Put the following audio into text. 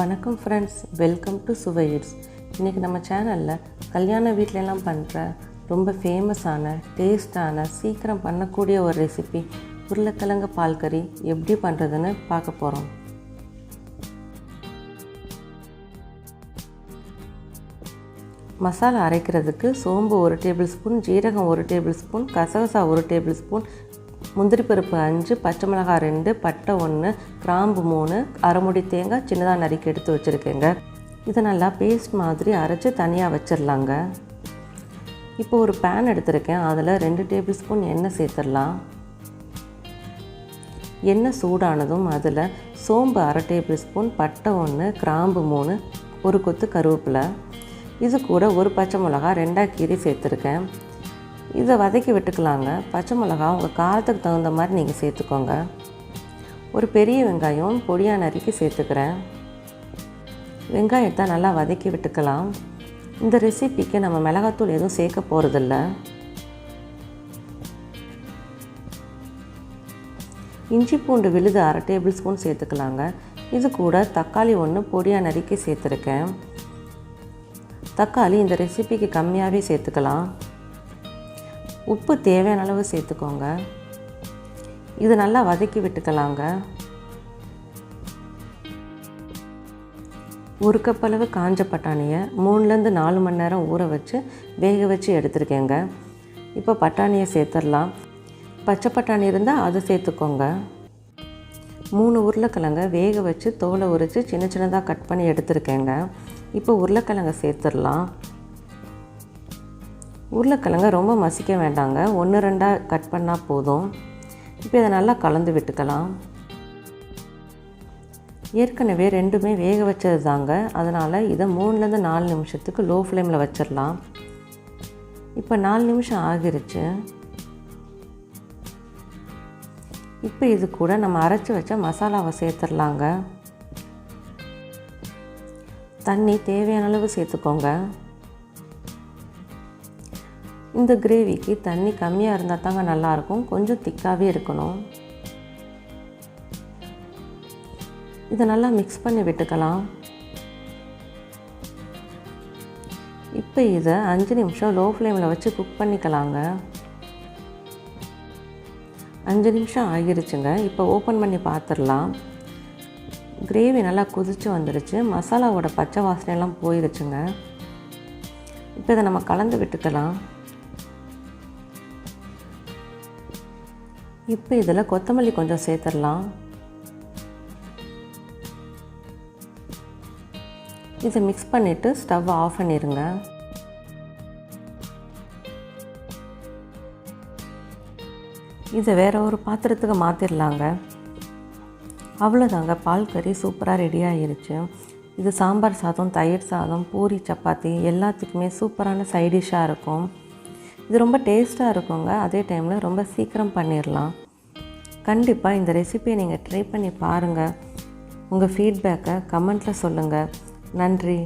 வணக்கம் friends, welcome to சுவையிட்ஸ். இன்றைக்கி நம்ம சேனலில் கல்யாண வீட்டிலலாம் பண்ணுற ரொம்ப ஃபேமஸான டேஸ்டான சீக்கிரம் பண்ணக்கூடிய ஒரு ரெசிபி உருளைக்கிழங்கு பால் கறி எப்படி பண்ணுறதுன்னு பார்க்க போகிறோம். மசாலா அரைக்கிறதுக்கு சோம்பு 1 டேபிள் ஸ்பூன், ஜீரகம் 1 டேபிள் ஸ்பூன், கசகசா 1 டேபிள் ஸ்பூன், முந்திரி பருப்பு 5, பச்சை மிளகாய் 2, பட்டை 1, கிராம்பு 3, அரை மூடி தேங்காய் சின்னதாக நறுக்கி எடுத்து வச்சுருக்கேங்க. இதை நல்லா பேஸ்ட் மாதிரி அரைச்சி தனியாக வச்சிடலாங்க. இப்போ ஒரு பேன் எடுத்துருக்கேன். அதில் 2 டேபிள் ஸ்பூன் எண்ணெய் சேர்த்துடலாம். எண்ணெய் சூடானதும் அதில் சோம்பு அரை டேபிள் ஸ்பூன், பட்டை 1, கிராம்பு 3, ஒரு கொத்து கருவேப்பிலை, இது கூட ஒரு பச்சை மிளகாய் 2ஆக கீறி சேர்த்துருக்கேன். இதை வதக்கி விட்டுக்கலாங்க. பச்சை மிளகாய் உங்கள் காரத்துக்கு தகுந்த மாதிரி நீங்கள் சேர்த்துக்கோங்க. ஒரு பெரிய வெங்காயம் பொடியாக நறுக்கி சேர்த்துக்கிறேன். வெங்காயத்தை நல்லா வதக்கி விட்டுக்கலாம். இந்த ரெசிபிக்கு நம்ம மிளகாத்தூள் எதுவும் சேர்க்க போகிறதில்ல. இஞ்சி பூண்டு விழுது அரை டேபிள் ஸ்பூன் சேர்த்துக்கலாங்க. இது கூட தக்காளி 1 பொடியாக நறுக்கி சேர்த்துருக்கேன். தக்காளி இந்த ரெசிபிக்கு கம்மியாகவே சேர்த்துக்கலாம். உப்பு தேவையான அளவு சேர்த்துக்கோங்க. இது நல்லா வதக்கி விட்டுக்கலாங்க. 1 கப் அளவு காஞ்ச பட்டாணியை 3லேருந்து 4 மணி நேரம் ஊற வச்சு வேக வச்சு எடுத்துருக்கேங்க. இப்போ பட்டாணியை சேர்த்துடலாம். பச்சை பட்டாணி இருந்தால் அதை சேர்த்துக்கோங்க. 3 உருளைக்கிழங்கை வேக வச்சு தோலை உரித்து சின்ன சின்னதாக கட் பண்ணி எடுத்துருக்கேங்க. இப்போ உருளைக்கிழங்கை சேர்த்துடலாம். உருளைக்கிழங்கை ரொம்ப மசிக்க வேண்டாங்க, 1-2 கட் பண்ணால் போதும். இப்போ இதை நல்லா கலந்து விட்டுக்கலாம். ஏற்கனவே ரெண்டுமே வேக வச்சது தாங்க, அதனால் இதை 3லேருந்து 4 நிமிஷத்துக்கு லோ ஃப்ளேமில் வச்சிடலாம். இப்போ 4 நிமிஷம் ஆகிருச்சு. இப்போ இது கூட நம்ம அரைச்சி வச்ச மசாலாவை சேர்த்துடலாங்க. தண்ணி தேவையான அளவு சேர்த்துக்கோங்க. இந்த கிரேவிக்கு தண்ணி கம்மியாக இருந்தால் தாங்க நல்லாயிருக்கும், கொஞ்சம் திக்காகவே இருக்கணும். இதை நல்லா மிக்ஸ் பண்ணி விட்டுக்கலாம். இப்போ இதை 5 நிமிஷம் லோ ஃப்ளேமில் வச்சு குக் பண்ணிக்கலாங்க. 5 நிமிஷம் ஆகிருச்சுங்க. இப்போ ஓப்பன் பண்ணி பார்த்துடலாம். கிரேவி நல்லா கொதித்து வந்துடுச்சு. மசாலாவோட பச்சை வாசனையெல்லாம் போயிடுச்சுங்க. இப்போ இதை நம்ம கலந்து விட்டுக்கலாம். இப்போ இதில் கொத்தமல்லி கொஞ்சம் சேர்த்துடலாம். இதை மிக்ஸ் பண்ணிவிட்டு ஸ்டவ் ஆஃப் பண்ணிடுங்க. இதை வேறு ஒரு பாத்திரத்துக்கு மாற்றிடலாங்க. அவ்வளோதாங்க, பால் கறி சூப்பராக ரெடி ஆகிருச்சு. இது சாம்பார் சாதம், தயிர் சாதம், பூரி, சப்பாத்தி எல்லாத்துக்குமே சூப்பரான சைட் டிஷ்ஷாக இருக்கும். இது ரொம்ப டேஸ்ட்டாக இருக்குங்க. அதே டைமில் ரொம்ப சீக்கிரம் பண்ணிடலாம். கண்டிப்பாக இந்த ரெசிபியை நீங்கள் ட்ரை பண்ணி பாருங்கள். உங்கள் ஃபீட்பேக்கை கமெண்ட்டில் சொல்லுங்கள். நன்றி.